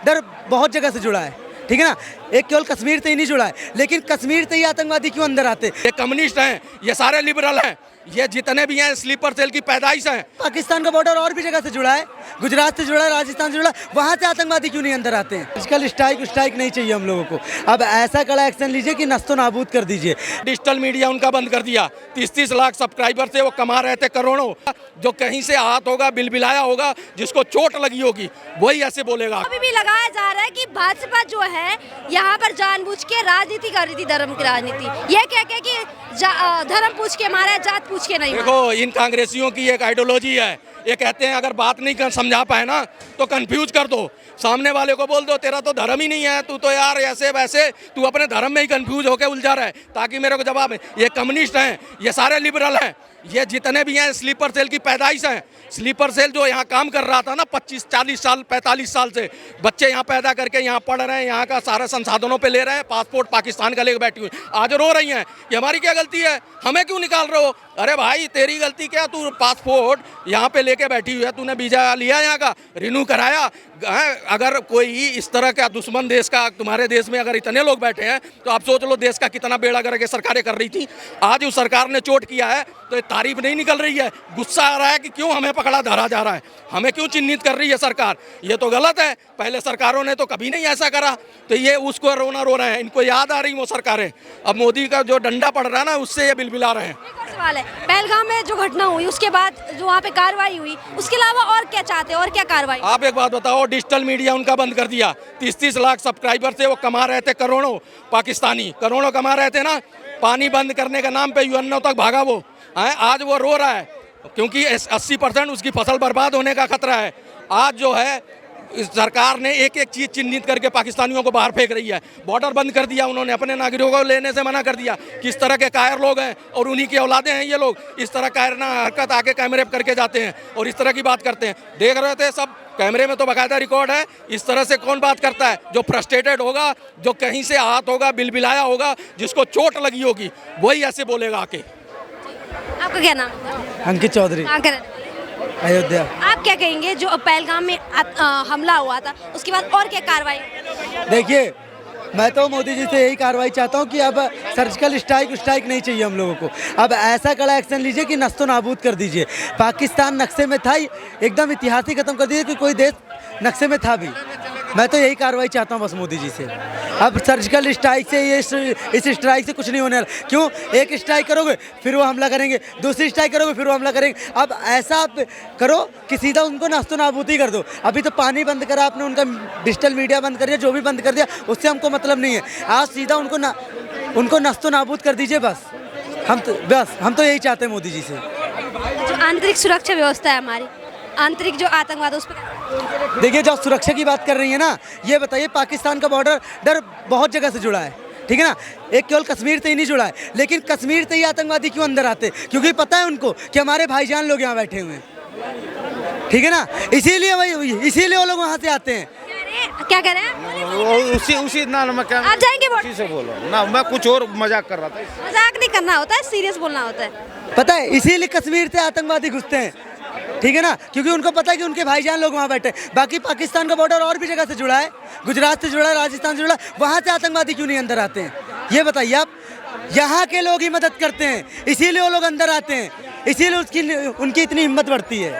डर बहुत जगह से जुड़ा है, ठीक है ना। एक केवल कश्मीर से ही नहीं जुड़ा है, लेकिन कश्मीर से ही आतंकवादी क्यों अंदर आते? ये कम्युनिस्ट हैं, ये सारे लिबरल हैं, ये जितने भी हैं स्लीपर सेल की पैदाइश हैं। पाकिस्तान का बॉर्डर और भी जगह से जुड़ा है, गुजरात से जुड़ा है, राजस्थान से जुड़ा है, वहाँ से आतंकवादी क्यों नहीं अंदर आते हैं? आजकल स्ट्राइक नहीं चाहिए हम लोगों को। अब ऐसा कड़ा एक्शन लीजिए कि नस्तो नाबूद कर दीजिए। डिजिटल मीडिया उनका बंद कर दिया। 30-30 लाख सब्सक्राइबर थे, वो कमा रहे थे करोड़ों। जो कहीं से आहत होगा, बिलबिलाया होगा, जिसको चोट लगी होगी, वही ऐसे बोलेगा। अभी भी लगाया जा रहा है कि भाजपा जो है यहाँ पर जानबूझ के राजनीति कर रही थी, धर्म की राजनीति। ये क्या कि धर्म पूछ के मारा है, जात पूछ के नहीं। देखो, इन कांग्रेसियों की एक आइडियोलॉजी है। ये कहते हैं अगर बात नहीं समझा पाए ना तो कंफ्यूज कर दो, सामने वाले को बोल दो तेरा तो धर्म ही नहीं है, तू तो यार ऐसे वैसे, तू अपने धर्म में ही कंफ्यूज होकर उलझा रहा है, ताकि मेरे को जवाब। ये कम्युनिस्ट हैं, ये सारे लिबरल हैं, ये जितने भी हैं स्लीपर सेल की पैदाइश हैं। स्लीपर सेल जो यहाँ काम कर रहा था ना 25-40 साल 45 साल से, बच्चे यहाँ पैदा करके यहाँ पढ़ रहे हैं, यहाँ का सारे संसाधनों पे ले रहे हैं, पासपोर्ट पाकिस्तान का लेकर बैठी हुई, आज रो रही हैं कि हमारी क्या गलती है, हमें क्यों निकाल रहे हो? अरे भाई, तेरी गलती क्या? तू पासपोर्ट यहाँ पे लेके बैठी हुई है, तूने वीजा लिया यहाँ का, रिन्यू कराया। अगर कोई इस तरह का दुश्मन देश का तुम्हारे देश में अगर इतने लोग बैठे हैं तो आप सोच लो देश का कितना बेड़ा करके सरकारें कर रही थी। आज उस सरकार ने चोट किया है तो ये तारीफ नहीं निकल रही है, गुस्सा आ रहा है कि क्यों हमें पकड़ा धरा जा रहा है, हमें क्यों चिन्हित कर रही है सरकार। ये तो गलत है, पहले सरकारों ने तो कभी नहीं ऐसा करा, तो ये उसको रोना रो रहे हैं, इनको याद आ रही वो सरकारें। अब मोदी का जो डंडा पड़ रहा है ना, उससे ये बिलबिला रहे हैं। सवाल है, पहलगाम में जो घटना हुई उसके बाद जो वहाँ पे कार्रवाई हुई, उसके अलावा और क्या चाहते हैं, और क्या कार्रवाई? आप एक बात बताओ, डिजिटल मीडिया उनका बंद कर दिया। 30-30 लाख सब्सक्राइबर थे, वो कमा रहे थे करोड़ों, पाकिस्तानी करोड़ों कमा रहे थे ना। पानी बंद करने के नाम पे यूएनओ तक भागा वो है, आज वो रो रहा है क्योंकि 80% उसकी फसल बर्बाद होने का खतरा है। आज जो है इस सरकार ने एक एक चीज़ चिन्हित करके पाकिस्तानियों को बाहर फेंक रही है। बॉर्डर बंद कर दिया उन्होंने, अपने नागरिकों को लेने से मना कर दिया। किस तरह के कायर लोग हैं और उन्हीं की औलादे हैं ये लोग, इस तरह कायरना हरकत आके कैमरे पर करके जाते हैं और इस तरह की बात करते हैं। देख रहे थे सब, कैमरे में तो बाकायदा रिकॉर्ड है। इस तरह से कौन बात करता है? जो फ्रस्ट्रेटेड होगा, जो कहीं से आहत होगा, बिलबिलाया होगा, जिसको चोट लगी होगी, वही ऐसे बोलेगा आके। आपका क्या नाम है? अंकित चौधरी, अयोध्या। आप क्या कहेंगे जो पहलगाम में हमला हुआ था उसके बाद और क्या कार्रवाई? देखिए, मैं तो मोदी जी से यही कार्रवाई चाहता हूँ कि अब सर्जिकल स्ट्राइक नहीं चाहिए हम लोगों को। अब ऐसा कड़ा एक्शन लीजिए कि नस्तो नाबूद कर दीजिए। पाकिस्तान नक्शे में था, एकदम इतिहास ही खत्म कर दीजिए कि कोई देश नक्शे में था भी। मैं तो यही कार्रवाई चाहता हूँ बस मोदी जी से। अब सर्जिकल स्ट्राइक से, ये इस स्ट्राइक से कुछ नहीं होने वाला। क्यों? एक स्ट्राइक करोगे फिर वो हमला करेंगे, दूसरी स्ट्राइक करोगे फिर वो हमला करेंगे। अब ऐसा आप करो कि सीधा उनको नस्तो नाबूद ही कर दो। अभी तो पानी बंद करा आपने, उनका डिजिटल मीडिया बंद कर दिया, जो भी बंद कर दिया, उससे हमको मतलब नहीं है। आज सीधा उनको नस्तो नाबूद कर दीजिए बस। हम तो यही चाहते हैं मोदी जी से। जो आंतरिक सुरक्षा व्यवस्था है हमारी, आंतरिक जो आतंकवाद, उस पर देखिए, जब सुरक्षा की बात कर रही है ना, ये बताइए, पाकिस्तान का बॉर्डर डर बहुत जगह से जुड़ा है, ठीक है ना। एक केवल कश्मीर से ही नहीं जुड़ा है, लेकिन कश्मीर से ही आतंकवादी क्यों अंदर आते? क्योंकि पता है उनको कि हमारे भाईजान लोग यहाँ बैठे हुए हैं, ठीक है ना। इसीलिए वो लोग वहाँ से आते हैं। क्या कह रहे हैं? उसी ना मैं क्या, आप जाएंगे वोट? उसी से बोलो ना, मैं कुछ और मजाक कर रहा था। मजाक नहीं करना होता है, सीरियस बोलना होता है। पता है, इसीलिए कश्मीर से आतंकवादी घुसते हैं, ठीक है ना, क्योंकि उनको पता है कि उनके भाईजान लोग वहाँ बैठे। बाकी पाकिस्तान का बॉर्डर और भी जगह से जुड़ा है, गुजरात से जुड़ा है, राजस्थान से जुड़ा है, वहाँ से आतंकवादी क्यों नहीं अंदर आते हैं? ये बताइए आप। यहाँ के लोग ही मदद करते हैं, इसीलिए वो लोग अंदर आते हैं, इसीलिए उनकी इतनी हिम्मत बढ़ती है।